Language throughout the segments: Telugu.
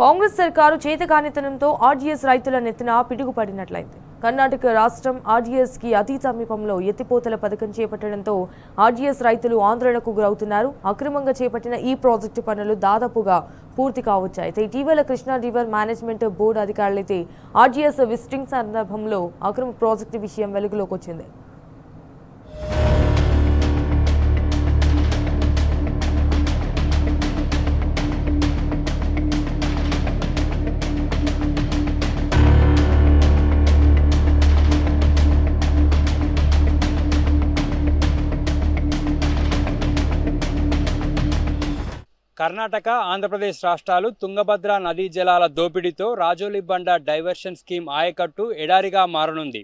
కాంగ్రెస్ సర్కారు చేతకానితనంతో ఆర్డీఎస్ రైతుల నెత్తిన పిడుగుపడినట్లయింది. కర్ణాటక రాష్ట్రం ఆర్డీఎస్ కి అతి సమీపంలో ఎత్తిపోతల పథకం చేపట్టడంతో ఆర్డీఎస్ రైతులు ఆందోళనకు గురవుతున్నారు. అక్రమంగా చేపట్టిన ఈ ప్రాజెక్టు పనులు దాదాపుగా పూర్తి కావచ్చాయి. అయితే ఇటీవల కృష్ణా రివర్ మేనేజ్మెంట్ బోర్డు అధికారులైతే ఆర్డీఎస్ విజిటింగ్ సందర్భంలో అక్రమ ప్రాజెక్టు విషయం వెలుగులోకి వచ్చింది. కర్ణాటక, ఆంధ్రప్రదేశ్ రాష్ట్రాలు తుంగభద్ర నదీ జలాల దోపిడీతో రాజోలిబండ డైవర్షన్ స్కీమ్ ఆయకట్టు ఎడారిగా మారనుంది.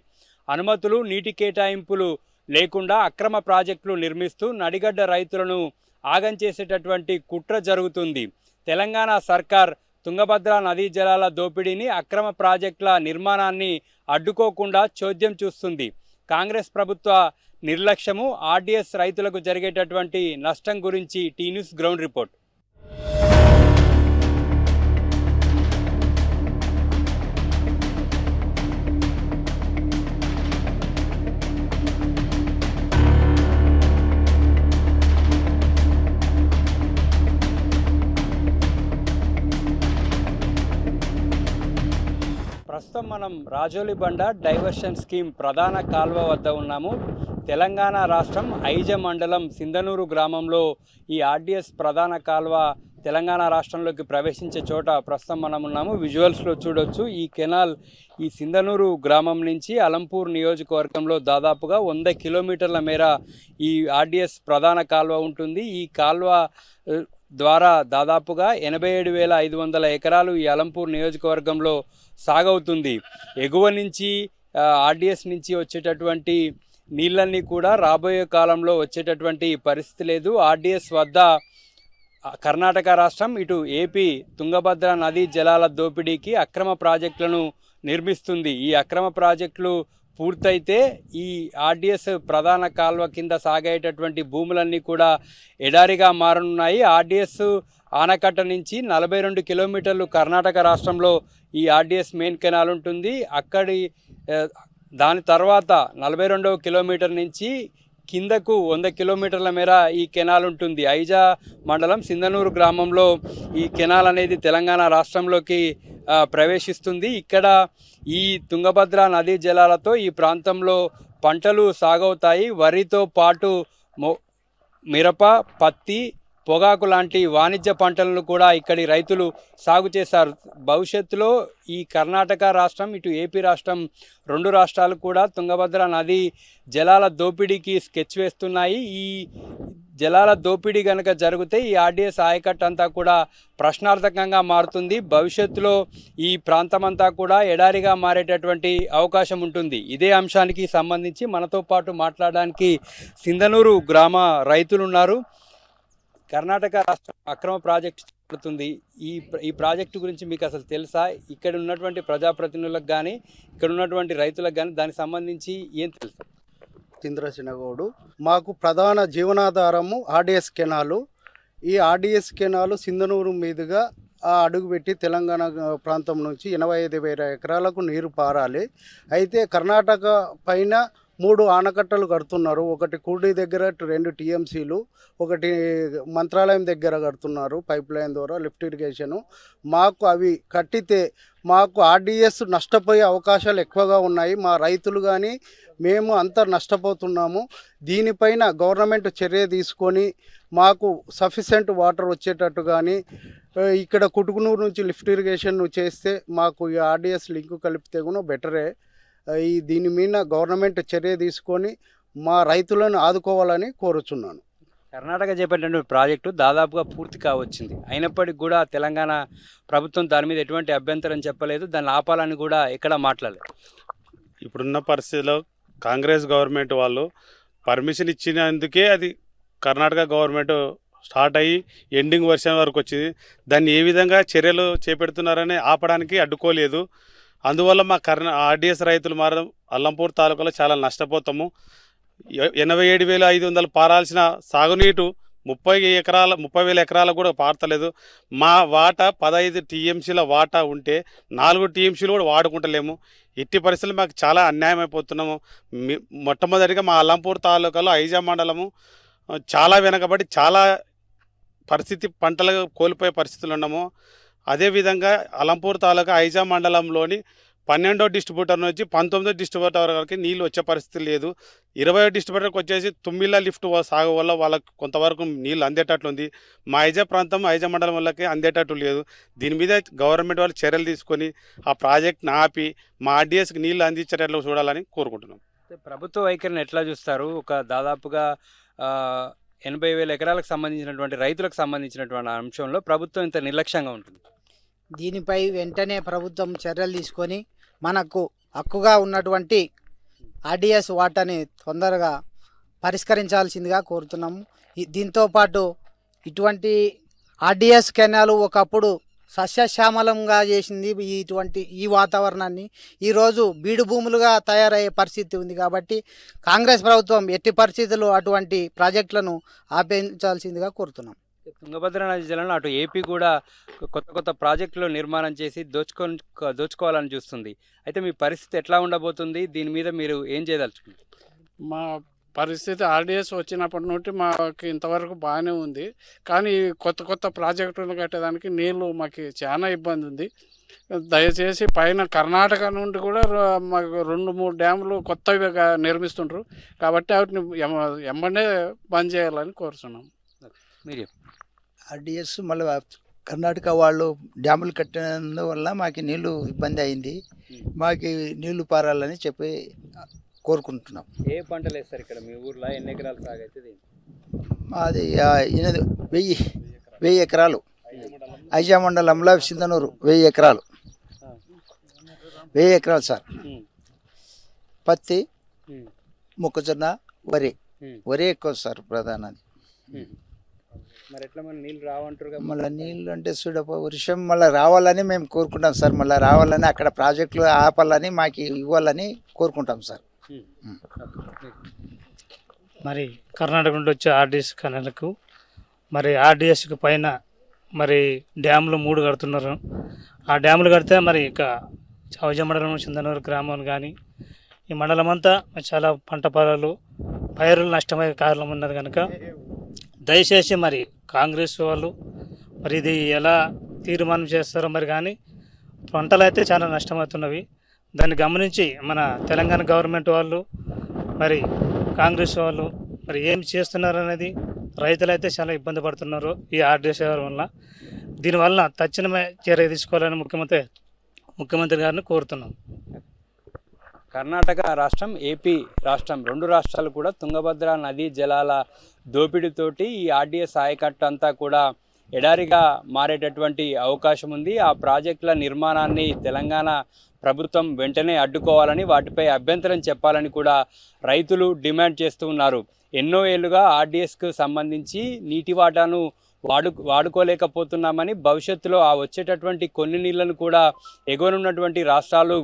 అనుమతులు, నీటి కేటాయింపులు లేకుండా అక్రమ ప్రాజెక్టులు నిర్మిస్తూ నడిగడ్డ రైతులను ఆగం చేసేటటువంటి కుట్ర జరుగుతుంది. తెలంగాణ సర్కార్ తుంగభద్ర నదీ జలాల దోపిడీని, అక్రమ ప్రాజెక్టుల నిర్మాణాన్ని అడ్డుకోకుండా చోద్యం చూస్తుంది. కాంగ్రెస్ ప్రభుత్వ నిర్లక్ష్యము, ఆర్డీఎస్ రైతులకు జరిగేటటువంటి నష్టం గురించి టీ న్యూస్ గ్రౌండ్ రిపోర్ట్. ప్రస్తుతం మనం రాజోలిబండ డైవర్షన్ స్కీమ్ ప్రధాన కాల్వ వద్ద ఉన్నాము. తెలంగాణ రాష్ట్రం ఐజ మండలం సింధనూరు గ్రామంలో ఈ ఆర్డీఎస్ ప్రధాన కాల్వ తెలంగాణ రాష్ట్రంలోకి ప్రవేశించే చోట ప్రస్తుతం మనం ఉన్నాము. విజువల్స్లో చూడొచ్చు. ఈ కెనాల్ ఈ సింధనూరు గ్రామం నుంచి అలంపూర్ నియోజకవర్గంలో దాదాపుగా 100 కిలోమీటర్ల మేర ఈ ఆర్డీఎస్ ప్రధాన కాల్వ ఉంటుంది. ఈ కాల్వ ద్వారా దాదాపుగా 87,500 ఎకరాలు ఈ అలంపూర్ నియోజకవర్గంలో సాగవుతుంది. ఎగువ నుంచి ఆర్డీఎస్ నుంచి వచ్చేటటువంటి నీళ్ళన్నీ కూడా రాబోయే కాలంలో వచ్చేటటువంటి పరిస్థితి లేదు. ఆర్డీఎస్ వద్ద కర్ణాటక రాష్ట్రం, ఇటు ఏపీ తుంగభద్ర నదీ జలాల దోపిడీకి అక్రమ ప్రాజెక్టులను నిర్మిస్తుంది. ఈ అక్రమ ప్రాజెక్టులు పూర్తయితే ఈ ఆర్డీఎస్ ప్రధాన కాల్వ కింద సాగేటటువంటి భూములన్నీ కూడా ఎడారిగా మారనున్నాయి. ఆర్డీఎస్ ఆనకట్ట నుంచి 42 కిలోమీటర్లు కర్ణాటక రాష్ట్రంలో ఈ ఆర్డీఎస్ మెయిన్ కెనాల్ ఉంటుంది. దాని తర్వాత 42వ కిలోమీటర్ నుంచి కిందకు 100 కిలోమీటర్ల మేర ఈ కెనాల్ ఉంటుంది. ఐజా మండలం సింధనూరు గ్రామంలో ఈ కెనాల్ అనేది తెలంగాణ రాష్ట్రంలోకి ప్రవేశిస్తుంది. ఇక్కడ ఈ తుంగభద్ర నదీ జలాలతో ఈ ప్రాంతంలో పంటలు సాగవుతాయి. వరితో పాటు మిరప, పత్తి, పొగాకు లాంటి వాణిజ్య పంటలను కూడా ఇక్కడి రైతులు సాగు చేశారు. భవిష్యత్తులో ఈ కర్ణాటక రాష్ట్రం, ఇటు ఏపీ రాష్ట్రం, 2 రాష్ట్రాలు కూడా తుంగభద్ర నదీ జలాల దోపిడీకి స్కెచ్ వేస్తున్నాయి. ఈ జలాల దోపిడీ కనుక జరిగితే ఈ ఆర్డీఎస్ ఆయకట్టు అంతా కూడా ప్రశ్నార్థకంగా మారుతుంది. భవిష్యత్తులో ఈ ప్రాంతమంతా కూడా ఎడారిగా మారేటటువంటి అవకాశం ఉంటుంది. ఇదే అంశానికి సంబంధించి మనతో పాటు మాట్లాడడానికి సింధనూరు గ్రామ రైతులు ఉన్నారు. కర్ణాటక రాష్ట్రం అక్రమ ప్రాజెక్టు పడుతుంది. ఈ ప్రాజెక్టు గురించి మీకు అసలు తెలుసా? ఇక్కడ ఉన్నటువంటి ప్రజాప్రతినిధులకు కానీ, ఇక్కడ ఉన్నటువంటి రైతులకు కానీ దానికి సంబంధించి ఏం తెలుసు? చంద్రశనగౌడు, మాకు ప్రధాన జీవనాధారము ఆర్డీఎస్ కెనాలు. ఈ ఆర్డీఎస్ కెనాలు సింధనూరు మీదుగా అడుగుపెట్టి తెలంగాణ ప్రాంతం నుంచి 85,000 ఎకరాలకు నీరు పారాలి. అయితే కర్ణాటక పైన 3 ఆనకట్టలు కడుతున్నారు. ఒకటి కూడి దగ్గర 2 టీఎంసీలు, ఒకటి మంత్రాలయం దగ్గర కడుతున్నారు పైప్ లైన్ ద్వారా లిఫ్ట్ ఇరిగేషను. మాకు అవి కట్టితే మాకు ఆర్డీఎస్ నష్టపోయే అవకాశాలు ఎక్కువగా ఉన్నాయి. మా రైతులు కానీ మేము అంతా నష్టపోతున్నాము. దీనిపైన గవర్నమెంట్ చర్య తీసుకొని మాకు సఫిషియెంట్ వాటర్ వచ్చేటట్టు కానీ, ఇక్కడ కుటుకునూరు నుంచి లిఫ్ట్ ఇరిగేషన్ చేస్తే మాకు ఈ ఆర్డీఎస్ లింకు కలిపితే కూడా బెటరే. దీని మీద గవర్నమెంట్ చర్య తీసుకొని మా రైతులను ఆదుకోవాలని కోరుచున్నాను. కర్ణాటక చేపట్టిన ప్రాజెక్టు దాదాపుగా పూర్తి కావచ్చింది. అయినప్పటికీ కూడా తెలంగాణ ప్రభుత్వం దాని మీద ఎటువంటి అభ్యంతరం చెప్పలేదు, దాన్ని ఆపాలని కూడా ఎక్కడ మాట్లాడలేదు. ఇప్పుడున్న పరిస్థితిలో కాంగ్రెస్ గవర్నమెంట్ వాళ్ళు పర్మిషన్ ఇచ్చినందుకే అది కర్ణాటక గవర్నమెంట్ స్టార్ట్ అయ్యి ఎండింగ్ వర్షన్ వరకు వచ్చింది. దాన్ని ఏ విధంగా చర్యలు చేపడుతున్నారని ఆపడానికి అడ్డుకోలేదు. అందువల్ల మా ఆర్డీఎస్ రైతులు మాత్రం అల్లంపూర్ తాలూకాలో చాలా నష్టపోతాము. 87,500 పారాల్సిన సాగునీటు 30,000 ఎకరాలకు కూడా పారతలేదు. మా వాటా 15 టీఎంసీల వాటా ఉంటే 4 టీఎంసీలు కూడా వాడుకుంటలేము. ఇట్టి పరిస్థితులు మాకు చాలా అన్యాయం అయిపోతున్నాము. మొట్టమొదటిగా మా అల్లంపూర్ తాలూకాలో ఐజా మండలము చాలా వెనకబడి చాలా పరిస్థితి పంటలు కోల్పోయే పరిస్థితులు ఉన్నాము. అదేవిధంగా అలంపూర్ తాలూకా ఐజా మండలంలోని 12వ డిస్ట్రిబ్యూటర్ నుంచి 19వ డిస్ట్రిబ్యూటర్ వరకు నీళ్ళు వచ్చే పరిస్థితి లేదు. 20వ డిస్ట్రిబ్యూటర్కి వచ్చేసి తుమ్మిళ్ళ లిఫ్ట్ సాగు వల్ల వాళ్ళకి కొంతవరకు నీళ్ళు అందేటట్లుంది. మా ఐజా ప్రాంతం ఐజా మండలం వాళ్ళకి అందేటట్లు లేదు. దీని మీద గవర్నమెంట్ వాళ్ళు చర్యలు తీసుకొని ఆ ప్రాజెక్ట్ని ఆపి మా ఆర్డీఎస్కి నీళ్ళు అందించేటట్లు చూడాలని కోరుకుంటున్నాం. ప్రభుత్వ వైఖరిని ఎట్లా చూస్తారు? ఒక దాదాపుగా 80,000 ఎకరాలకు సంబంధించినటువంటి రైతులకు సంబంధించినటువంటి అంశంలో ప్రభుత్వం ఇంత నిర్లక్ష్యంగా ఉంటుంది. దీనిపై వెంటనే ప్రభుత్వం చర్యలు తీసుకొని మనకు హక్కుగా ఉన్నటువంటి ఆర్డీఎస్ వాటాని తొందరగా పరిష్కరించాల్సిందిగా కోరుతున్నాము. దీంతోపాటు ఇటువంటి ఆర్డీఎస్ కెనాలు ఒకప్పుడు సస్యశ్యామలంగా చేసింది. ఈ వాతావరణాన్ని ఈరోజు బీడు భూములుగా తయారయ్యే పరిస్థితి ఉంది. కాబట్టి కాంగ్రెస్ ప్రభుత్వం ఎట్టి పరిస్థితుల్లో అటువంటి ప్రాజెక్టులను ఆపేయించాల్సిందిగా కోరుతున్నాం. తుంగభద్ర నది జలంలో అటు ఏపీ కూడా కొత్త ప్రాజెక్టులు నిర్మాణం చేసి దోచుకోవాలని చూస్తుంది. అయితే మీ పరిస్థితి ఎట్లా ఉండబోతుంది? దీని మీద మీరు ఏం చేయదలుచుకుంటారు? మా పరిస్థితి ఆర్డీఎస్ వచ్చినప్పటి నుండి మాకు ఇంతవరకు బాగానే ఉంది. కానీ కొత్త ప్రాజెక్టులు కట్టేదానికి నీళ్ళు మాకు చాలా ఇబ్బంది ఉంది. దయచేసి పైన కర్ణాటక నుండి కూడా మాకు 2-3 డ్యాములు కొత్తగా నిర్మిస్తుంటారు. కాబట్టి వాటిని ఎమ్మడే బంద్ చేయాలని కోరుతున్నాం. మీరు ఆర్డీఎస్ మళ్ళీ కర్ణాటక వాళ్ళు డ్యాములు కట్టినందువల్ల మాకు నీళ్లు ఇబ్బంది అయింది. మాకు నీళ్లు పారాలని చెప్పి కోరుకుంటున్నాం. ఏ పంటలు వేస్తారు ఇక్కడ మీ ఊర్లో? ఎన్ని ఎకరాలు సాగైతుంది? మాది 1000 ఎకరాలు. ఐజా మండలంలో సింధనూరు 1000 ఎకరాలు. 1000 ఎకరాలు సార్. పత్తి, మొక్కజొన్న, వరి ఎక్కువ సార్ ప్రధానది. మరి ఎట్లా మన నీళ్ళు రావంటారు? మళ్ళీ నీళ్ళు అంటే చూడప వర్షం మళ్ళీ రావాలని మేము కోరుకుంటాం సార్. మళ్ళీ రావాలని అక్కడ ప్రాజెక్టులు ఆపాలని మాకు ఇవ్వాలని కోరుకుంటాం సార్. మరి కర్ణాటక నుండి వచ్చే ఆర్డీఎస్ కెనాల్కు మరి ఆర్డీఎస్కి పైన మరి డ్యాములు 3 కడుతున్నారు. ఆ డ్యాములు కడితే మరి ఇక ఐజా మండలం సింధనూరు గ్రామం కానీ ఈ మండలం అంతా చాలా పంట పొలాలు పైరులు నష్టమయ్యే కారణం ఉన్నది కనుక దయచేసి మరి కాంగ్రెస్ వాళ్ళు మరి ఇది ఎలా తీర్మానం చేస్తారో మరి కానీ పంటలు అయితే చాలా నష్టమవుతున్నవి. దాన్ని గమనించి మన తెలంగాణ గవర్నమెంట్ వాళ్ళు మరి కాంగ్రెస్ వాళ్ళు మరి ఏం చేస్తున్నారు అనేది రైతులైతే చాలా ఇబ్బంది పడుతున్నారు ఈ ఆర్డీఎస్ వల్ల. దీనివల్ల తక్షణమే చర్య తీసుకోవాలని ముఖ్యమంత్రి గారిని కోరుతున్నాం. కర్ణాటక రాష్ట్రం, ఏపీ రాష్ట్రం 2 రాష్ట్రాలు కూడా తుంగభద్ర నదీ జలాల దోపిడీతోటి ఈ ఆర్డీఎస్ ఆయకట్టు అంతా కూడా ఎడారిగా మారేటటువంటి అవకాశం ఉంది. ఆ ప్రాజెక్టుల నిర్మాణాన్ని తెలంగాణ ప్రభుత్వం వెంటనే అడ్డుకోవాలని, వాటిపై అభ్యంతరం చెప్పాలని కూడా రైతులు డిమాండ్ చేస్తూ ఉన్నారు. ఎన్నో ఏళ్లుగా ఆర్డీఎస్కు సంబంధించి నీటి వాటాను వాడుకోలేకపోతున్నామని, భవిష్యత్తులో ఆ వచ్చేటటువంటి కొన్ని నీళ్లను కూడా ఎగువనున్నటువంటి రాష్ట్రాలు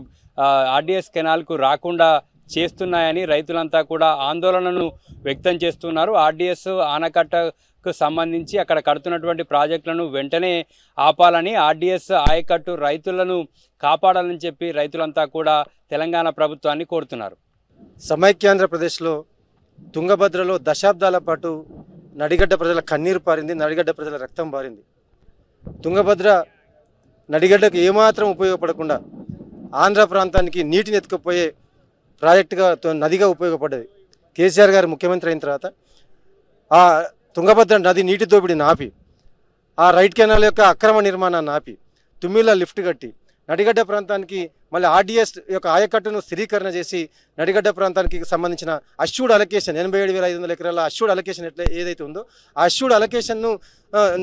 ఆర్డీఎస్ కెనాల్కు రాకుండా చేస్తున్నాయని రైతులంతా కూడా ఆందోళనను వ్యక్తం చేస్తున్నారు. ఆర్డీఎస్ ఆనకట్టకు సంబంధించి అక్కడ కడుతున్నటువంటి ప్రాజెక్టులను వెంటనే ఆపాలని, ఆర్డీఎస్ ఆయకట్టు రైతులను కాపాడాలని చెప్పి రైతులంతా కూడా తెలంగాణ ప్రభుత్వాన్ని కోరుతున్నారు. సమైక్యాంధ్రప్రదేశ్లో తుంగభద్రలో దశాబ్దాల పాటు నడిగడ్డ ప్రజల కన్నీరు పారింది, నడిగడ్డ ప్రజల రక్తం పారింది. తుంగభద్ర నడిగడ్డకు ఏమాత్రం ఉపయోగపడకుండా ఆంధ్ర ప్రాంతానికి నీటిని ఎత్తుకుపోయే ప్రాజెక్టుగా నదిగా ఉపయోగపడ్డది. కేసీఆర్ గారు ముఖ్యమంత్రి అయిన తర్వాత ఆ తుంగభద్ర నది నీటి దోపిడీని ఆపి, ఆ రైట్ కెనాల్ యొక్క అక్రమ నిర్మాణాన్ని ఆపి, తుమ్మిళ్ళ లిఫ్ట్ కట్టి నడిగడ్డ ప్రాంతానికి మళ్ళీ ఆర్డీఎస్ యొక్క ఆయకట్టును స్థిరీకరణ చేసి నడిగడ్డ ప్రాంతానికి సంబంధించిన అష్యూడ్ అలొకేషన్ 87,500 ఎకరాల అష్యూడ్ అలొకేషన్ ఏదైతే ఉందో ఆ అష్యూడ్ అలొకేషన్ను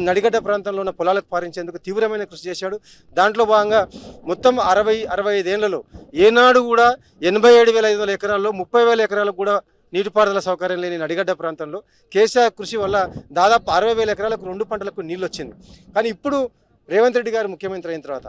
నడిగడ్డ ప్రాంతంలో ఉన్న పొలాలకు పారించేందుకు తీవ్రమైన కృషి చేశాడు. దాంట్లో భాగంగా మొత్తం 60-65 ఏళ్లలో ఏనాడు కూడా 87,500 ఎకరాల్లో 30,000 ఎకరాలకు కూడా నీటిపారుదల సౌకర్యం లేని నడిగడ్డ ప్రాంతంలో కేసీఆర్ కృషి వల్ల దాదాపు 60,000 ఎకరాలకు 2 పంటలకు నీళ్ళు వచ్చింది. కానీ ఇప్పుడు రేవంత్ రెడ్డి గారు ముఖ్యమంత్రి అయిన తర్వాత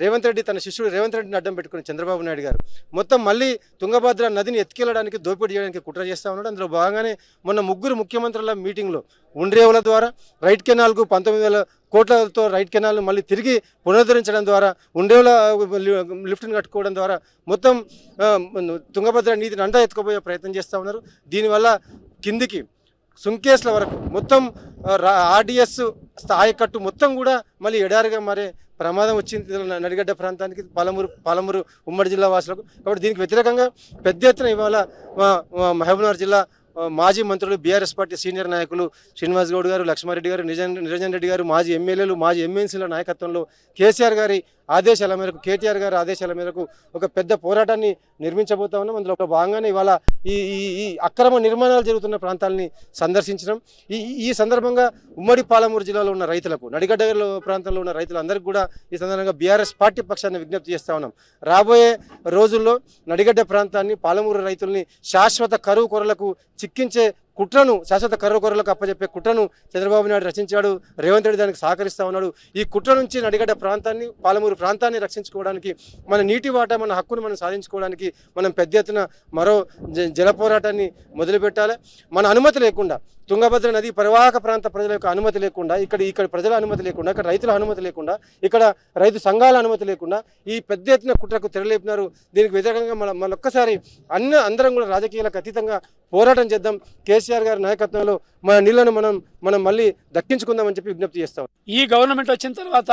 రేవంత్ రెడ్డి తన శిష్యుడు రేవంత్ రెడ్డిని అడ్డం పెట్టుకుని చంద్రబాబు నాయుడు గారు మొత్తం మళ్ళీ తుంగభద్ర నదిని ఎత్తుకెళ్ళడానికి దోపిడీ చేయడానికి కుట్ర చేస్తూ ఉన్నాడు. అందులో భాగంగానే మొన్న 3 ముఖ్యమంత్రుల మీటింగ్లో ఉండ్రేవుల ద్వారా రైట్ కెనాల్కు 19,000 కోట్లతో రైట్ కెనాల్ను మళ్ళీ తిరిగి పునరుద్ధరించడం ద్వారా ఉండ్రేవుల లిఫ్ట్ని కట్టుకోవడం ద్వారా మొత్తం తుంగభద్ర నీటిని అంతా ఎత్తుకుపోయే ప్రయత్నం చేస్తూ ఉన్నారు. దీనివల్ల కిందికి సుంకేస్ల వరకు మొత్తం ఆర్డిఎస్ స్థాయికట్టు మొత్తం కూడా మళ్ళీ ఎడారిగా మారే ప్రమాదం వచ్చింది నడిగడ్డ ప్రాంతానికి, పాలమూరు ఉమ్మడి జిల్లా వాసులకు. కాబట్టి దీనికి వ్యతిరేకంగా పెద్ద ఎత్తున ఇవాళ మహబూబ్నగర్ జిల్లా మాజీ మంత్రులు, బీఆర్ఎస్ పార్టీ సీనియర్ నాయకులు శ్రీనివాస్ గౌడ్ గారు, లక్ష్మారెడ్డి గారు, నిరంజన్ రెడ్డి గారు, మాజీ ఎమ్మెల్యేలు, మాజీ ఎమ్మెల్సీల నాయకత్వంలో కేసీఆర్ గారి ఆదేశాల మేరకు, కేటీఆర్ గారి ఆదేశాల మేరకు ఒక పెద్ద పోరాటాన్ని నిర్మించబోతా ఉన్నాం. అందులో భాగంగానే ఇవాళ ఈ అక్రమ నిర్మాణాలు జరుగుతున్న ప్రాంతాలని సందర్శించడం. ఈ సందర్భంగా ఉమ్మడి పాలమూరు జిల్లాలో ఉన్న రైతులకు, నడిగడ్డ ప్రాంతంలో ఉన్న రైతులందరికీ కూడా ఈ సందర్భంగా బీఆర్ఎస్ పార్టీ పక్షాన్ని విజ్ఞప్తి చేస్తా ఉన్నాం. రాబోయే రోజుల్లో నడిగడ్డ ప్రాంతాన్ని, పాలమూరు రైతుల్ని శాశ్వత కరువు కొరలకు చిక్కించే కుట్రను, శాశ్వత కరువు కొరలకు అప్పచెప్పే కుట్రను చంద్రబాబు నాయుడు రచించాడు. రేవంత్ రెడ్డి దానికి సహకరిస్తూ ఉన్నాడు. ఈ కుట్ర నుంచి నడిగడ్డ ప్రాంతాన్ని, పాలమూరు ప్రాంతాన్ని రక్షించుకోవడానికి, మన నీటి వాటా, మన హక్కును మనం సాధించుకోవడానికి మనం పెద్ద ఎత్తున మరో జల పోరాటాన్ని మొదలుపెట్టాలి. మన అనుమతి లేకుండా, తుంగభద్ర నది పరివాహక ప్రాంత ప్రజల యొక్క అనుమతి లేకుండా, ఇక్కడ ప్రజల అనుమతి లేకుండా, ఇక్కడ రైతుల అనుమతి లేకుండా, ఇక్కడ రైతు సంఘాల అనుమతి లేకుండా ఈ పెద్ద ఎత్తున కుట్రకు తెరలేపినారు. దీనికి వ్యతిరేకంగా మళ్ళొక్కసారి అందరం కూడా రాజకీయాలకు అతీతంగా పోరాటం చేద్దాం. కేసీఆర్ గారి నాయకత్వంలో మన నీళ్లను మనం మళ్ళీ దక్కించుకుందామని చెప్పి విజ్ఞప్తి చేస్తాం. ఈ గవర్నమెంట్ వచ్చిన తర్వాత,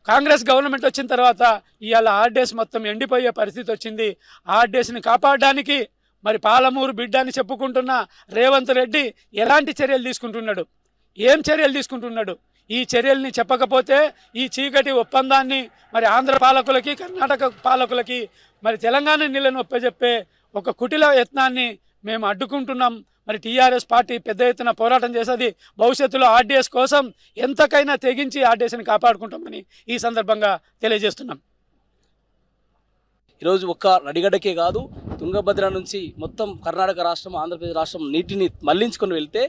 కాంగ్రెస్ గవర్నమెంట్ వచ్చిన తర్వాత ఇవాళ ఆర్డిఎస్ మొత్తం ఎండిపోయే పరిస్థితి వచ్చింది. ఆర్డిఎస్ని కాపాడడానికి మరి పాలమూరు బిడ్డ అని చెప్పుకుంటున్న రేవంత్ రెడ్డి ఎలాంటి చర్యలు తీసుకుంటున్నాడు, ఏం చర్యలు తీసుకుంటున్నాడు? ఈ చర్యల్ని చెప్పకపోతే ఈ చీకటి ఒప్పందాన్ని మరి ఆంధ్ర పాలకులకి, కర్ణాటక పాలకులకి, మరి తెలంగాణ నీళ్ళను ఒప్పజెప్పే ఒక కుటిల యత్నాన్ని మేము అడ్డుకుంటున్నాం. మరి టీఆర్ఎస్ పార్టీ పెద్ద ఎత్తున పోరాటం చేసేది. భవిష్యత్తులో ఆర్డిఎస్ కోసం ఎంతకైనా తెగించి ఆర్డిఎస్ని కాపాడుకుంటామని ఈ సందర్భంగా తెలియజేస్తున్నాం. ఈరోజు ఒక్క నడిగడ్డకే కాదు, తుంగభద్ర నుంచి మొత్తం కర్ణాటక రాష్ట్రం, ఆంధ్రప్రదేశ్ రాష్ట్రం నీటిని మళ్లించుకొని వెళ్తే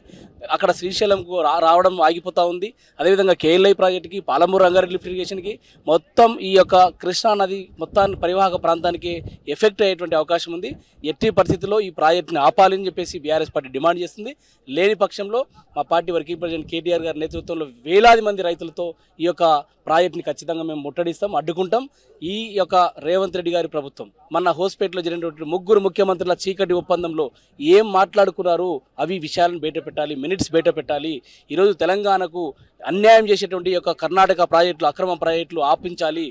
అక్కడ శ్రీశైలంకు రావడం ఆగిపోతూ ఉంది. అదేవిధంగా కేఎల్ఐ ప్రాజెక్టుకి, పాలమూరు రంగారెడ్డి లిఫ్ట్ ఇరిగేషన్కి, మొత్తం ఈ యొక్క కృష్ణా నది మొత్తాన్ని పరివాహక ప్రాంతానికి ఎఫెక్ట్ అయ్యేటువంటి అవకాశం ఉంది. ఎట్టి పరిస్థితుల్లో ఈ ప్రాజెక్టుని ఆపాలని చెప్పేసి బీఆర్ఎస్ పార్టీ డిమాండ్ చేస్తుంది. లేని పక్షంలో మా పార్టీ వర్కింగ్ ప్రెసిడెంట్ కేటీఆర్ గారి నేతృత్వంలో వేలాది మంది రైతులతో ఈ యొక్క ప్రాజెక్ట్ని ఖచ్చితంగా మేము ముట్టడిస్తాం, అడ్డుకుంటాం. ఈ యొక్క రేవంత్ రెడ్డి గారి ప్రభుత్వం మన హోస్పేటలో జరిగినటువంటి 3 ముఖ్యమంత్రుల చీకటి ఒప్పందంలో ఏం మాట్లాడుకున్నారు అవి విషయాలను బయట పెట్టాలి, మినిట్స్ బయట పెట్టాలి. ఈరోజు తెలంగాణకు అన్యాయం చేసేటువంటి యొక్క కర్ణాటక ప్రాజెక్టులు, అక్రమ ప్రాజెక్టులు ఆపించాలి.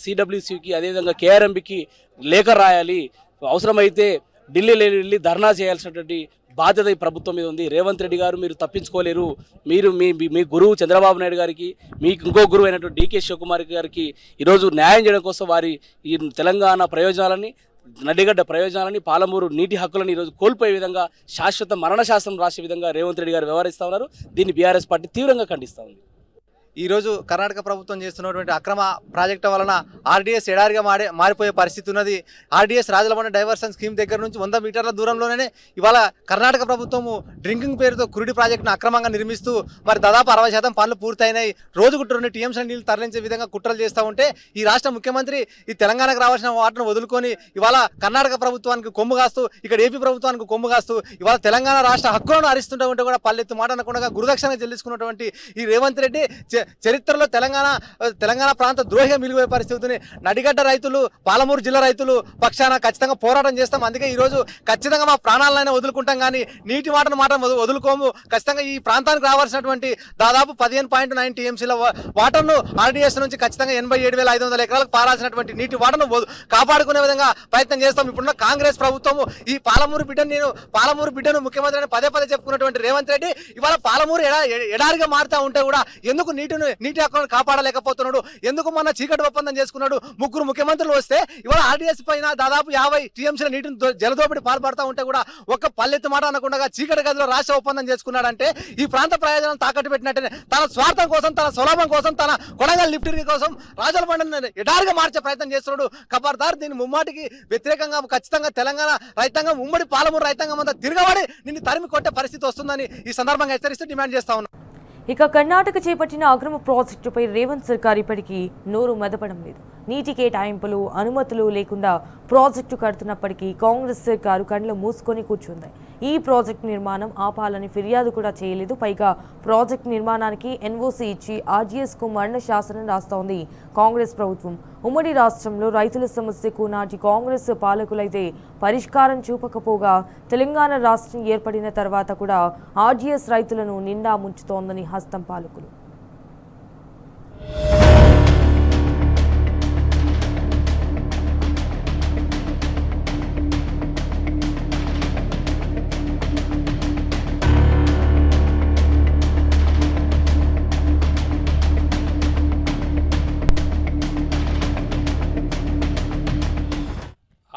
సిడబ్ల్యూసీకి, అదేవిధంగా కేఆర్ఎంబికి లేఖ రాయాలి. అవసరమైతే ఢిల్లీలో వెళ్ళి ధర్నా చేయాల్సినటువంటి బాధ్యత ఈ ప్రభుత్వం మీద ఉంది. రేవంత్ రెడ్డి గారు మీరు తప్పించుకోలేరు. మీరు మీ గురువు చంద్రబాబు నాయుడు గారికి, మీకు ఇంకో గురువు అయినటువంటి డీకే శివకుమార్ గారికి ఈరోజు న్యాయం చేయడం కోసం వారి ఈ తెలంగాణ ప్రయోజనాలని, నడిగడ్డ ప్రయోజనాలని, పాలమూరు నీటి హక్కులను ఈరోజు కోల్పోయే విధంగా శాశ్వత మరణ శాసనం రాసే విధంగా రేవంత్ రెడ్డి గారు వ్యవహరిస్తూ ఉన్నారు. దీన్ని బీఆర్ఎస్ పార్టీ తీవ్రంగా ఖండిస్తూ ఉంది. ఈరోజు కర్ణాటక ప్రభుత్వం చేస్తున్నటువంటి అక్రమ ప్రాజెక్టు వలన ఆర్డీఎస్ ఎడారిగా మారిపోయే పరిస్థితి ఉన్నది. ఆర్డీఎస్ రాజులబండ డైవర్షన్ స్కీమ్ దగ్గర నుంచి 100 మీటర్ల దూరంలోనే ఇవాళ కర్ణాటక ప్రభుత్వము డ్రింకింగ్ పేరుతో కురుడి ప్రాజెక్టును అక్రమంగా నిర్మిస్తూ మరి దాదాపు 60% పనులు పూర్తయినాయి. రోజుకు 2 టీఎంసీ నీళ్లు తరలించే విధంగా కుట్రలు చేస్తూ ఉంటే ఈ రాష్ట్ర ముఖ్యమంత్రి ఈ తెలంగాణకు రావాల్సిన వాటిని వదులుకొని ఇవాళ కర్ణాటక ప్రభుత్వానికి కొమ్ము కాస్తూ, ఇక్కడ ఏపీ ప్రభుత్వానికి కొమ్ము కాస్తూ ఇవాళ తెలంగాణ రాష్ట్ర హక్కులను హరిస్తుంటూ ఉంటే కూడా పల్లెత్తు మాట అనకుండా గురుదక్షిణ చెల్లించుకున్నటువంటి ఈ రేవంత్ రెడ్డి చరిత్రలో తెలంగాణ ప్రాంత ద్రోహిగా మిగిలిపోయే పరిస్థితిని నడిగడ్డ రైతులు, పాలమూరు జిల్లా రైతులు పక్షాన ఖచ్చితంగా పోరాటం చేస్తాం. అందుకే ఈరోజు ఖచ్చితంగా మా ప్రాణాలైనా వదులుకుంటాం, కానీ నీటి మాట వదులుకోము. ఖచ్చితంగా ఈ ప్రాంతానికి రావాల్సినటువంటి దాదాపు 15.9 టీఎంసీల వాటర్ను ఆర్డీఎస్ నుంచి ఖచ్చితంగా 87,500 ఎకరాలకు పారాల్సినటువంటి నీటి వాటర్ను కాపాడుకునే విధంగా ప్రయత్నం చేస్తాం. ఇప్పుడున్న కాంగ్రెస్ ప్రభుత్వము ఈ పాలమూరు బిడ్డను ముఖ్యమంత్రి అని పదే చెప్పుకున్నటువంటి రేవంత్ రెడ్డి ఇవాళ పాలమూరు ఎడారిగా మారుతూ ఉంటే కూడా ఎందుకు నీటి హక్కులను కాపాడలేకపోతున్నాడు? ఎందుకు మొన్న చీకటి ఒప్పందం చేసుకున్నాడు? 3 ముఖ్యమంత్రులు వస్తే ఇవాళ ఆర్డీఎస్ పైన దాదాపు 50 టీఎంసీల నీటిని జలదోపిడి పాల్పడుతూ ఉంటే కూడా ఒక్క పల్లెత్తు మాట అనకుండా చీకటి గదిలో రాష్ట్ర ఒప్పందం చేసుకున్నాడంటే ఈ ప్రాంత ప్రయోజనం తాకట్టు పెట్టినట్టే. తన స్వార్థం కోసం, తన స్వలాభం కోసం, తన కొడంగల్ లిఫ్ట్ కోసం రాజులబండను ఎడారిగా మార్చే ప్రయత్నం చేస్తున్నాడు. ఖబర్దార్, దీని ముమ్మాటికి వ్యతిరేకంగా ఖచ్చితంగా తెలంగాణ రైతాంగం, ఉమ్మడి పాలమూరు రైతాంగం అంతా తిరగబడి నిన్ను తరిమి కొట్టే పరిస్థితి వస్తుందని ఈ సందర్భంగా హెచ్చరిస్తూ డిమాండ్ చేస్తా ఉన్నాం. ఇక కర్ణాటక చేపట్టిన అక్రమ ప్రాజెక్టుపై రేవంత్ సర్కార్ ఇప్పటికీ నోరు మెదపడం లేదు. నీటి కేటాయింపులు, అనుమతులు లేకుండా ప్రాజెక్టు కడుతున్నప్పటికీ కాంగ్రెస్ సర్కారు కళ్ళు మూసుకొని కూర్చుంది. ఈ ప్రాజెక్టు నిర్మాణం ఆపాలని ఫిర్యాదు కూడా చేయలేదు. పైగా ప్రాజెక్టు నిర్మాణానికి ఎన్ఓసీ ఇచ్చి ఆర్జీఎస్కు మరణ శాసనం రాస్తోంది కాంగ్రెస్ ప్రభుత్వం. ఉమ్మడి రాష్ట్రంలో రైతుల సమస్యకు నాటి కాంగ్రెస్ పాలకులైతే పరిష్కారం చూపకపోగా తెలంగాణ రాష్ట్రం ఏర్పడిన తర్వాత కూడా ఆర్జీఎస్ రైతులను నిండా ముంచుతోందని హస్తం పాలకులు.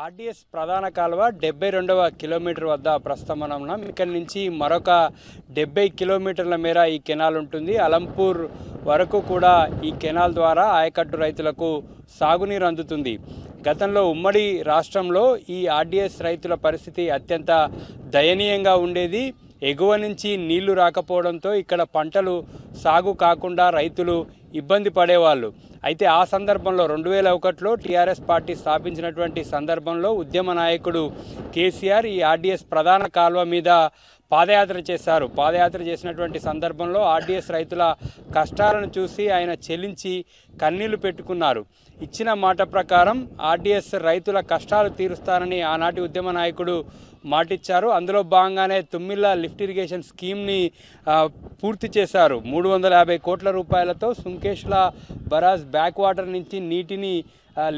ఆర్డీఎస్ ప్రధాన కాలువ 72వ కిలోమీటర్ వద్ద ప్రస్తుతం మనం ఉన్నాం. ఇక్కడి నుంచి మరొక 70 కిలోమీటర్ల మేర ఈ కెనాల్ ఉంటుంది. అలంపూర్ వరకు కూడా ఈ కెనాల్ ద్వారా ఆయకట్టు రైతులకు సాగునీరు అందుతుంది. గతంలో ఉమ్మడి రాష్ట్రంలో ఈ ఆర్డీఎస్ రైతుల పరిస్థితి అత్యంత దయనీయంగా ఉండేది. ఎగువ నుంచి నీళ్లు రాకపోవడంతో ఇక్కడ పంటలు సాగు కాకుండా రైతులు ఇబ్బంది పడేవాళ్ళు. అయితే ఆ సందర్భంలో 2001లో టీఆర్ఎస్ పార్టీ స్థాపించినటువంటి సందర్భంలో ఉద్యమ నాయకుడు కేసీఆర్ ఈ ఆర్డీఎస్ ప్రధాన కాలువ మీద పాదయాత్ర చేశారు. పాదయాత్ర చేసినటువంటి సందర్భంలో ఆర్డీఎస్ రైతుల కష్టాలను చూసి ఆయన చెల్లించి కన్నీళ్లు పెట్టుకున్నారు. ఇచ్చిన మాట ప్రకారం ఆర్డీఎస్ రైతుల కష్టాలు తీరుస్తారని ఆనాటి ఉద్యమ నాయకుడు మాటిచ్చారు. అందులో భాగంగానే తుమ్మిళ్ళ లిఫ్ట్ ఇరిగేషన్ స్కీమ్ని పూర్తి చేశారు. 350 కోట్ల రూపాయలతో సుంకేష్ల బరాజ్ బ్యాక్ వాటర్ నుంచి నీటిని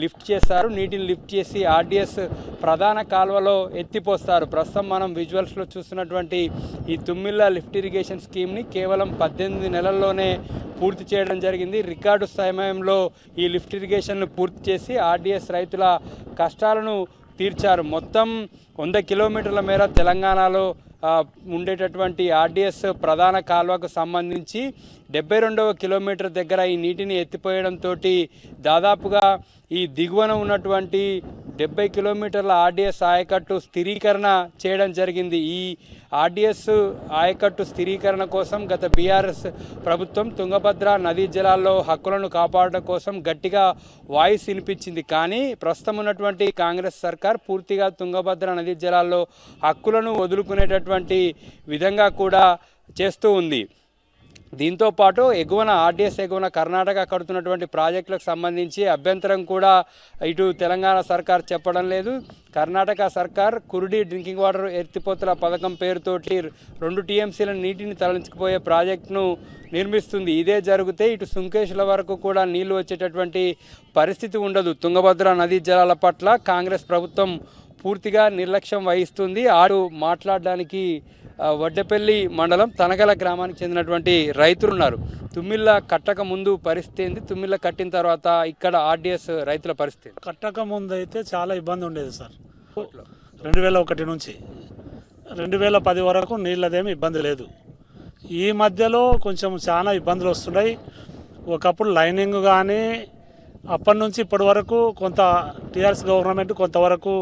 లిఫ్ట్ చేశారు. నీటిని లిఫ్ట్ చేసి ఆర్డీఎస్ ప్రధాన కాలువలో ఎత్తిపోస్తారు. ప్రస్తుతం మనం విజువల్స్లో చూస్తున్నటువంటి ఈ తుమ్మిళ్ళ లిఫ్ట్ ఇరిగేషన్ స్కీమ్ని కేవలం 18 నెలల్లోనే పూర్తి చేయడం జరిగింది. రికార్డు సమయంలో ఈ లిఫ్ట్ ఇరిగేషన్ను పూర్తి చేసి ఆర్డీఎస్ రైతుల కష్టాలను తీర్చారు. మొత్తం 100 కిలోమీటర్ల మేర తెలంగాణలో ఉండేటటువంటి ఆర్డీఎస్ ప్రధాన కాలువకు సంబంధించి 72వ కిలోమీటర్ దగ్గర ఈ నీటిని ఎత్తిపోయడంతో దాదాపుగా ఈ దిగువన ఉన్నటువంటి 70 కిలోమీటర్ల ఆర్డీఎస్ ఆయకట్టు స్థిరీకరణ చేయడం జరిగింది. ఈ ఆర్డీఎస్ ఆయకట్టు స్థిరీకరణ కోసం గత బీఆర్ఎస్ ప్రభుత్వం తుంగభద్ర నదీ జలాల్లో హక్కులను కాపాడడం కోసం గట్టిగా వాయిస్ వినిపించింది. కానీ ప్రస్తుతం ఉన్నటువంటి కాంగ్రెస్ సర్కార్ పూర్తిగా తుంగభద్ర నదీ జలాల్లో హక్కులను వదులుకునేటటువంటి విధంగా కూడా చేస్తూ ఉంది. దీంతో పాటు ఎగువన ఆర్డీఎస్ ఎగువన కర్ణాటక కడుతున్నటువంటి ప్రాజెక్టులకు సంబంధించి అభ్యంతరం కూడా ఇటు తెలంగాణ సర్కార్ చెప్పడం లేదు. కర్ణాటక సర్కార్ కురుడి డ్రింకింగ్ వాటర్ ఎత్తిపోతల పథకం పేరుతోటి 2 టీఎంసీల నీటిని తరలించుకుపోయే ప్రాజెక్టును నిర్మిస్తుంది. ఇదే జరిగితే ఇటు సుంకేశ్ల వరకు కూడా నీళ్లు వచ్చేటటువంటి పరిస్థితి ఉండదు. తుంగభద్ర నదీ జలాల పట్ల కాంగ్రెస్ ప్రభుత్వం పూర్తిగా నిర్లక్ష్యం వహిస్తుంది. ఆడు మాట్లాడడానికి వడ్డెపల్లి మండలం తనగల గ్రామానికి చెందినటువంటి రైతులు ఉన్నారు. తుమ్మిళ్ళ కట్టక ముందు పరిస్థితి ఏంది, తుమ్మిళ్ళ కట్టిన తర్వాత ఇక్కడ ఆర్డీఎస్ రైతుల పరిస్థితి? కట్టక ముందు అయితే చాలా ఇబ్బంది ఉండేది సార్. 2001 నుంచి 2010 వరకు నీళ్ళదేమి ఇబ్బంది లేదు. ఈ మధ్యలో కొంచెం చాలా ఇబ్బందులు వస్తున్నాయి. ఒకప్పుడు లైనింగ్ కానీ అప్పటి నుంచి ఇప్పటి వరకు కొంత టీఆర్ఎస్ గవర్నమెంట్ కొంతవరకు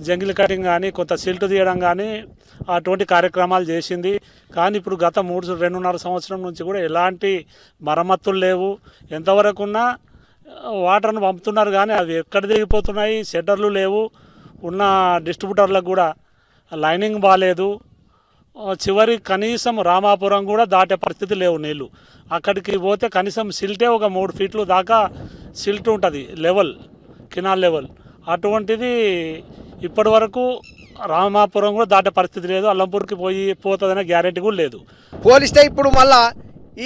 జంగిల్ కటింగ్ కానీ కొంత సిల్ట్ తీయడం కానీ అటువంటి కార్యక్రమాలు చేసింది. కానీ ఇప్పుడు గత 2.5 సంవత్సరం నుంచి కూడా ఎలాంటి మరమ్మతులు లేవు. ఎంతవరకు ఉన్నా వాటర్ను పంపుతున్నారు కానీ అవి ఎక్కడ దిగిపోతున్నాయి, షెడ్డర్లు లేవు. ఉన్న డిస్ట్రిబ్యూటర్లకు కూడా లైనింగ్ బాగాలేదు. చివరి కనీసం రామాపురం కూడా దాటే పరిస్థితి లేవు నీళ్ళు. అక్కడికి పోతే కనీసం సిల్టే ఒక 3 ఫీట్లు దాకా సిల్ట్ ఉంటుంది లెవెల్, కెనాల్ లెవెల్. అటువంటిది ఇప్పటి వరకు రామాపురం కూడా దాటే పరిస్థితి లేదు. అల్లంపూర్కి పోతుందనే గ్యారెంటీ కూడా లేదు. పోలిస్తే ఇప్పుడు మళ్ళా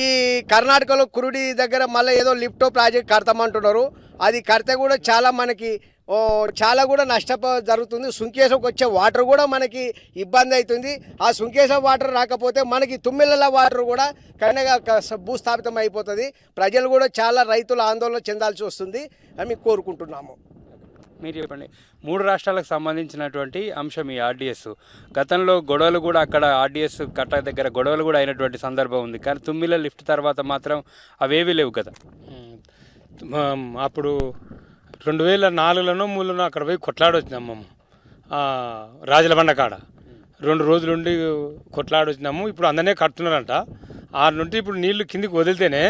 ఈ కర్ణాటకలో కురుడి దగ్గర మళ్ళీ ఏదో లిఫ్టో ప్రాజెక్ట్ కడతామంటున్నారు. అది కడితే కూడా చాలా మనకి చాలా కూడా జరుగుతుంది. సుంకేశంకి వచ్చే వాటర్ కూడా మనకి ఇబ్బంది అవుతుంది. ఆ సుంకేశం వాటర్ రాకపోతే మనకి తుమ్మిళ్ళ వాటర్ కూడా కన్నగా భూస్థాపితం అయిపోతుంది. ప్రజలు కూడా చాలా రైతులు ఆందోళన చెందాల్సి వస్తుంది అని మేము కోరుకుంటున్నాము. మీరు చెప్పండి, 3 రాష్ట్రాలకు సంబంధించినటువంటి అంశం ఈ ఆర్డీఎస్. గతంలో గొడవలు కూడా అక్కడ ఆర్డీఎస్ కట్ట దగ్గర గొడవలు కూడా అయినటువంటి సందర్భం ఉంది. కానీ తుమ్మిళ్ళ లిఫ్ట్ తర్వాత మాత్రం అవేవి లేవు కదా. అప్పుడు 2004లోనో 2003లోనో అక్కడ పోయి కొట్లాడొచ్చినాము మేము రాజుల బండ కాడ. 2 రోజులుండి కొట్లాడొచ్చినాము. ఇప్పుడు అందరినీ కడుతున్నారంట. ఆ నుండి ఇప్పుడు నీళ్లు కిందికి వదిలితేనే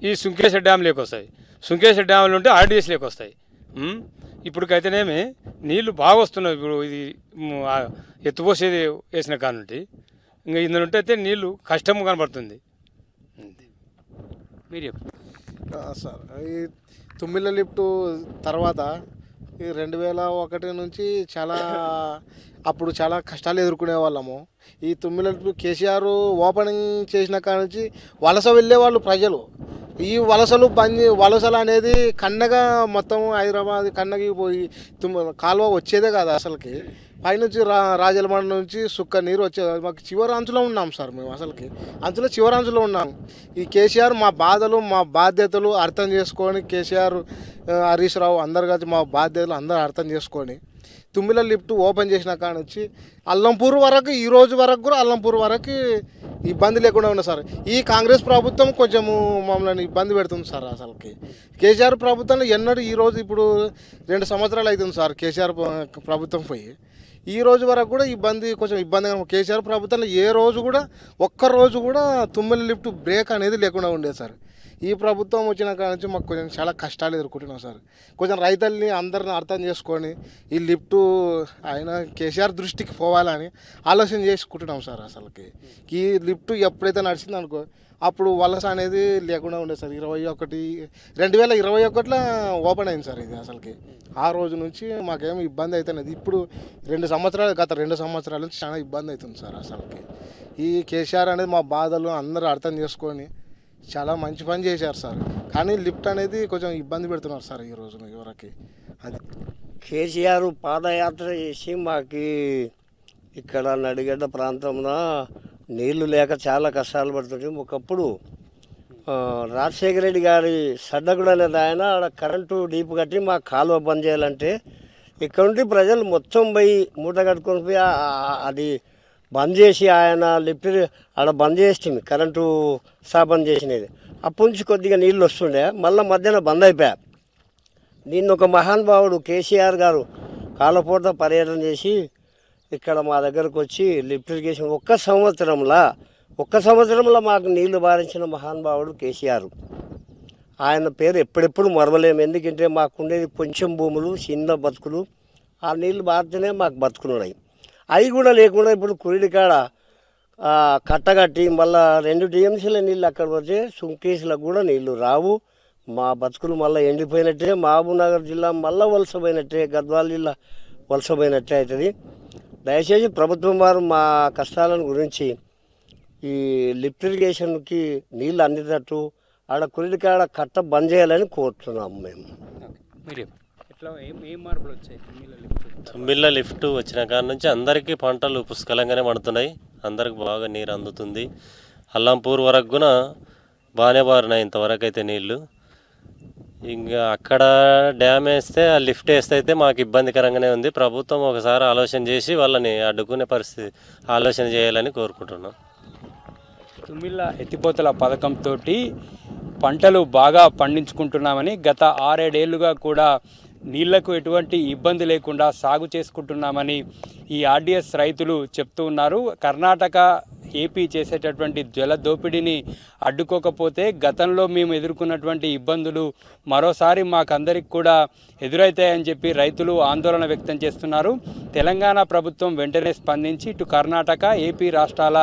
ఈ సుంకేశ్వర డ్యామ్ లేకొస్తాయి. సుంకేశ్వర డ్యాములు ఉంటే ఆర్డీఎస్ లేకొస్తాయి. ఇప్పటికైతేనేమి నీళ్లు బాగా వస్తున్నాయి. ఇప్పుడు ఇది ఎత్తుపోసేది వేసిన కానుంటి ఇంకా ఇందులో ఉంటే అయితే నీళ్లు కష్టం కనబడుతుంది. మీరు సార్ ఈ తుమ్మిళ్ళ లిఫ్ట్ తర్వాత ఈ 2001 నుంచి అప్పుడు చాలా కష్టాలు ఎదుర్కొనే వాళ్ళము. ఈ తుమ్మిళ్ళ లిఫ్ట్ కేసీఆర్ ఓపెనింగ్ చేసిన కాడ నుంచి వలస వెళ్ళే వాళ్ళు ప్రజలు. ఈ వలసలు అనేది కన్నగా మొత్తం హైదరాబాద్ కన్నగి పోయి కాలువ వచ్చేదే కాదు అసలుకి. పైనుంచి రాజలమండ నుంచి సుక్క నీరు వచ్చేది. మాకు చివరి అంచులో ఉన్నాం సార్, మేము అసలుకి చివరి అంచులో ఉన్నాం. ఈ కేసీఆర్ మా బాధలు మా బాధ్యతలు అర్థం చేసుకొని, కేసీఆర్ హరీష్ రావు అందరు కలిసి మా బాధ్యతలు అందరూ అర్థం చేసుకొని తుమ్మిళ్ళ లిఫ్ట్ ఓపెన్ చేసిన కాడ నుంచి అల్లంపూర్ వరకు ఈ రోజు వరకు కూడా అల్లంపూర్ వరకు ఇబ్బంది లేకుండా ఉంది సార్. ఈ కాంగ్రెస్ ప్రభుత్వం కొంచెము మమ్మల్ని ఇబ్బంది పెడుతుంది సార్. అసలుకి కేసీఆర్ ప్రభుత్వం ఎన్నడూ ఈరోజు ఇప్పుడు 2 సంవత్సరాలు అవుతుంది సార్ కేసీఆర్ ప్రభుత్వం పోయి. ఈ రోజు వరకు కూడా కొంచెం ఇబ్బందిగా కేసీఆర్ ప్రభుత్వంలో ఏ రోజు కూడా ఒక్కరోజు కూడా తుమ్మిళ్ళ లిఫ్ట్ బ్రేక్ అనేది లేకుండా ఉండేది సార్. ఈ ప్రభుత్వం వచ్చిన కాడ నుంచి మాకు కొంచెం చాలా కష్టాలు ఎదుర్కొంటున్నాం సార్. కొంచెం రైతుల్ని అందరిని అర్థం చేసుకొని ఈ లిఫ్ట్ ఆయన కేసీఆర్ దృష్టికి పోవాలని ఆలోచన చేసుకుంటున్నాం సార్. అసలుకి ఈ లిఫ్ట్ ఎప్పుడైతే నడిచింది అనుకో అప్పుడు వలస అనేది లేకుండా ఉండేది సార్. 2021లో ఓపెన్ అయింది సార్ ఇది. అసలుకి ఆ రోజు నుంచి మాకేమీ ఇబ్బంది అవుతున్నది. ఇప్పుడు గత 2 సంవత్సరాల నుంచి చాలా ఇబ్బంది అవుతుంది సార్. అసలుకి ఈ కేసీఆర్ అనేది మా బాధలు అందరూ అర్థం చేసుకొని చాలా మంచి పని చేశారు సార్. కానీ లిఫ్ట్ అనేది కొంచెం ఇబ్బంది పెడుతున్నారు సార్ ఈ రోజున ఎవరికి. అది కేసీఆర్ పాదయాత్ర చేసి మాకు ఇక్కడ నడిగడ్డ ప్రాంతంలో నీళ్లు లేక చాలా కష్టాలు పడుతుంది. ఒకప్పుడు రాజశేఖర రెడ్డి గారి సడ్డగుడు అనేది ఆయన ఆడ కరెంటు డీపు కట్టి మా కాలువ బంద్ చేయాలంటే ఇక్కడ నుండి ప్రజలు మొత్తం పోయి మూట కట్టుకొని పోయి అది బంద్ చేసి ఆయన లిఫ్ట్ ఆడ బంద్ చేస్తుంది, కరెంటు స్థాపన చేసినది. అప్పటి నుంచి కొద్దిగా నీళ్ళు వస్తుండే, మళ్ళీ మధ్యాహ్నం బంద్ అయిపోయా. దీన్ని ఒక మహానుభావుడు కేసీఆర్ గారు కాలపూట పర్యటన చేసి ఇక్కడ మా దగ్గరకు వచ్చి లిఫ్ట్ ఇరిగేషన్ ఒక్క సంవత్సరంలో మాకు నీళ్లు బారించిన మహానుభావుడు కేసీఆర్. ఆయన పేరు ఎప్పుడెప్పుడు మరవలేము. ఎందుకంటే మాకుండేది కొంచెం భూములు, చిన్న బతుకులు. ఆ నీళ్లు బారితేనే మాకు బతుకులున్నాయి. అవి కూడా లేకుండా ఇప్పుడు కురిడికాడ కట్టగట్టి మళ్ళీ 2 టీఎంసీల నీళ్ళు అక్కడ పోతే సుంకేసులకు కూడా నీళ్లు రావు. మా బతుకులు మళ్ళీ ఎండిపోయినట్టే, మహబూబ్నగర్ జిల్లా మళ్ళీ వలసపోయినట్టే, గద్వాల జిల్లా వలసపోయినట్టే అవుతుంది. దయచేసి ప్రభుత్వం వారు మా కష్టాలను గురించి ఈ లిఫ్ట్ ఇరిగేషన్కి నీళ్ళు అందేటట్టు ఆడ కురిడికాడ కట్ట బంద్ చేయాలని కోరుతున్నాము మేము. తుమ్మిళ్ళ లిఫ్ట్ వచ్చిన కాడ నుంచి అందరికీ పంటలు పుష్కలంగానే పడుతున్నాయి. అందరికి బాగా నీరు అందుతుంది. అల్లంపూర్ వరకు కూడా బాగానే బారినాయి ఇంతవరకు అయితే నీళ్ళు. ఇంకా అక్కడ డ్యామ్ వేస్తే ఆ లిఫ్ట్ వేస్తే అయితే మాకు ఇబ్బందికరంగానే ఉంది. ప్రభుత్వం ఒకసారి ఆలోచన చేసి వాళ్ళని అడ్డుకునే పరిస్థితి ఆలోచన చేయాలని కోరుకుంటున్నాం. తుమ్మిళ్ళ ఎత్తిపోతల పథకంతో పంటలు బాగా పండించుకుంటున్నామని, గత 6-7 ఏళ్లుగా కూడా నీళ్లకు ఎటువంటి ఇబ్బంది లేకుండా సాగు చేసుకుంటున్నామని ఈ ఆర్డీఎస్ రైతులు చెప్తూ ఉన్నారు. కర్ణాటక, ఏపీ చేసేటటువంటి జల దోపిడీని అడ్డుకోకపోతే గతంలో మేము ఎదుర్కొన్నటువంటి ఇబ్బందులు మరోసారి మాకందరికి కూడా ఎదురవుతాయని చెప్పి రైతులు ఆందోళన వ్యక్తం చేస్తున్నారు. తెలంగాణ ప్రభుత్వం వెంటనే స్పందించి ఇటు కర్ణాటక, ఏపీ రాష్ట్రాల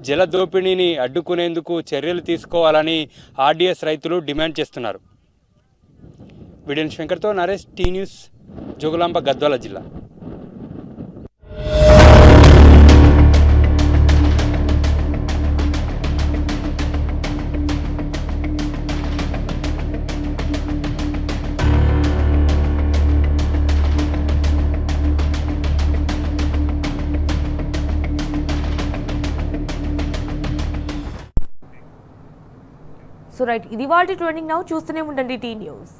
జల దోపిడీని అడ్డుకునేందుకు చర్యలు తీసుకోవాలని ఆర్డీఎస్ రైతులు డిమాండ్ చేస్తున్నారు. వీడియో శంకర్తో నరేష్, టీ న్యూస్, జోగులాంబ, గద్వాల జిల్లా. సో రైట్, ఇది వాటి ట్రెండింగ్. నౌ చూస్తూనే ఉండండి టీ న్యూస్.